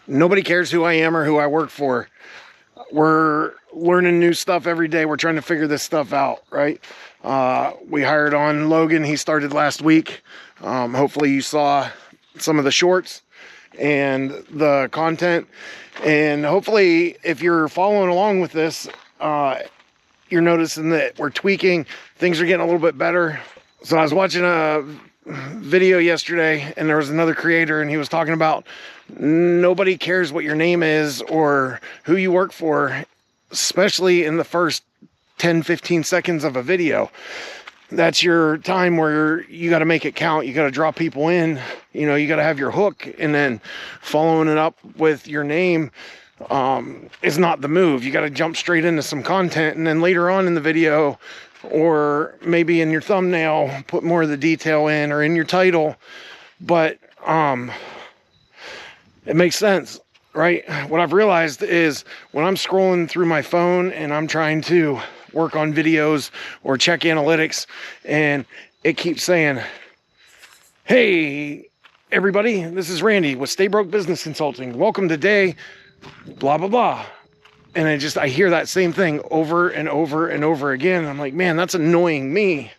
Nobody cares who I am or who I work for. We're learning new stuff every day. We're trying to figure this stuff out, right? We hired on Logan. He started last week. Hopefully you saw some of the shorts and the content. And hopefully if you're following along with this, you're noticing that we're tweaking. Things are getting a little bit better. So I was watching a video yesterday and there was another creator and he was talking about nobody cares what your name is or who you work for, especially in the first 10-15 seconds of a video. That's your time where you got to make it count. You got to draw people in, you know, you got to have your hook, and then following it up with your name is not the move. You got to jump straight into some content, and then later on in the video, or maybe in your thumbnail, put more of the detail in, or in your title. But it makes sense, right? What I've realized is when I'm scrolling through my phone and I'm trying to work on videos or check analytics, and it keeps saying, hey everybody, this is Randy with Stay Broke Business Consulting. Welcome to day blah blah blah. And I hear that same thing over and over and over again. I'm like, man, that's annoying me.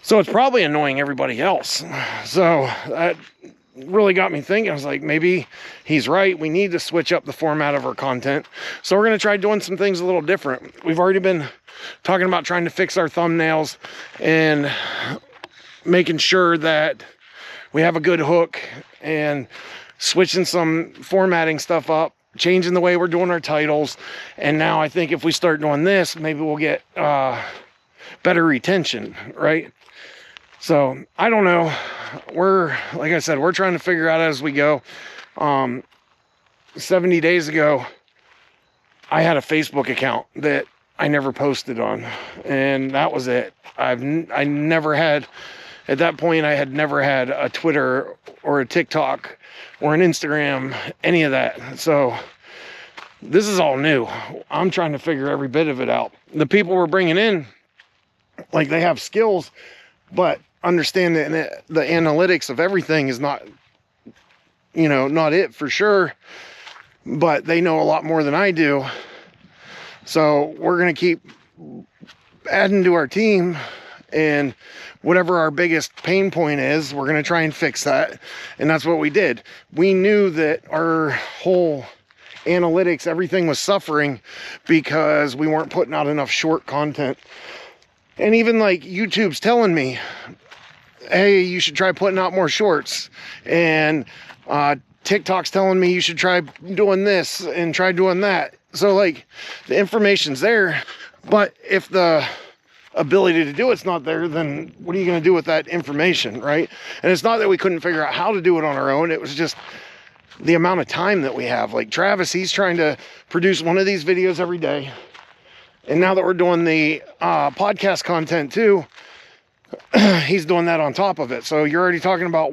So it's probably annoying everybody else. So that really got me thinking. I was like, maybe he's right. We need to switch up the format of our content. So we're going to try doing some things a little different. We've already been talking about trying to fix our thumbnails and making sure that we have a good hook and switching some formatting stuff up, changing the way we're doing our titles. And now I think if we start doing this, maybe we'll get better retention, right? So I don't know. Like I said, we're trying to figure out as we go. 70 days ago, I had a Facebook account that I never posted on, and that was it. I never had, at that point, I had never had a Twitter or a TikTok or an Instagram, any of that. So this is all new. I'm trying to figure every bit of it out. The people we're bringing in, like, they have skills, but understanding the analytics of everything is not, you know, not it for sure, but they know a lot more than I do. So we're going to keep adding to our team, and whatever our biggest pain point is, we're going to try and fix that. And that's what we did. We knew that our whole analytics, everything was suffering because we weren't putting out enough short content. And even like YouTube's telling me, hey, you should try putting out more shorts. And TikTok's telling me you should try doing this and try doing that. So like the information's there, but if the ability to do it's not there, then what are you going to do with that information, right? And it's not that we couldn't figure out how to do it on our own. It was just the amount of time that we have. Like Travis, he's trying to produce one of these videos every day. And now that we're doing the podcast content too, he's doing that on top of it. So you're already talking about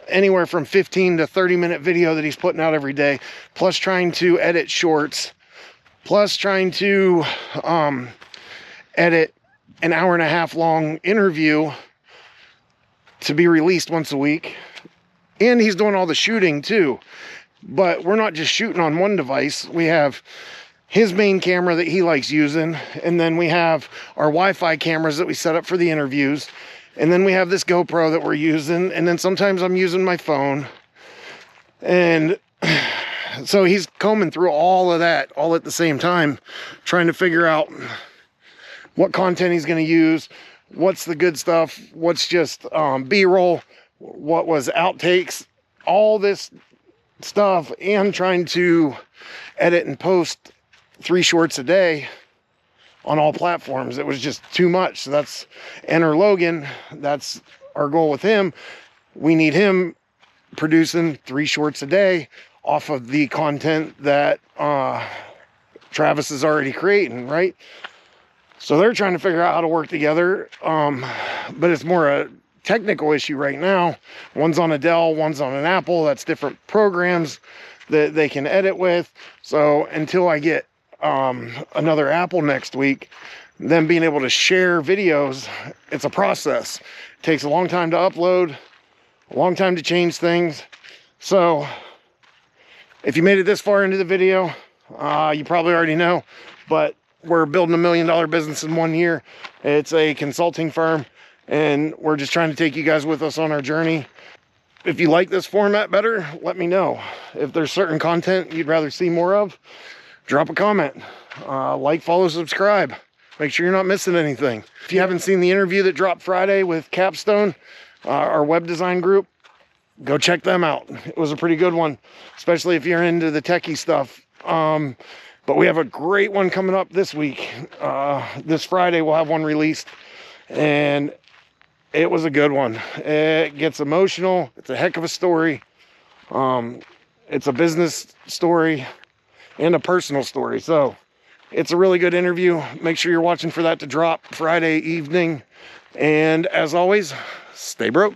anywhere from 15 to 30 minute video that he's putting out every day, plus trying to edit shorts, plus trying to edit an hour-and-a-half long interview to be released once a week. And he's doing all the shooting too. But we're not just shooting on one device. We have his main camera that he likes using, and then we have our Wi-Fi cameras that we set up for the interviews, and then we have this GoPro that we're using, and then sometimes I'm using my phone. And so he's combing through all of that all at the same time, trying to figure out what content he's going to use, what's the good stuff, what's just B-roll, what was outtakes, all this stuff, and trying to edit and post 3 shorts a day on all platforms. It was just too much. So that's enter Logan. That's our goal with him. We need him producing 3 shorts a day off of the content that Travis is already creating, right? So they're trying to figure out how to work together, but it's more a technical issue right now. One's on a Dell, one's on an Apple. That's different programs that they can edit with. So until I get another Apple next week, them being able to share videos, it's a process. It takes a long time to upload, a long time to change things. So If you made it this far into the video, you probably already know, but we're building $1 million business in 1 year. It's a consulting firm, and we're just trying to take you guys with us on our journey. If you like this format better, let me know. If there's certain content you'd rather see more of, drop a comment. Like, follow, subscribe. Make sure you're not missing anything. If you haven't seen the interview that dropped Friday with Capstone, our web design group, go check them out. It was a pretty good one, especially if you're into the techie stuff. But we have a great one coming up this week. This Friday we'll have one released, and it was a good one. It gets emotional. It's a heck of a story. It's a business story and a personal story. So it's a really good interview. Make sure you're watching for that to drop Friday evening. And as always, stay broke.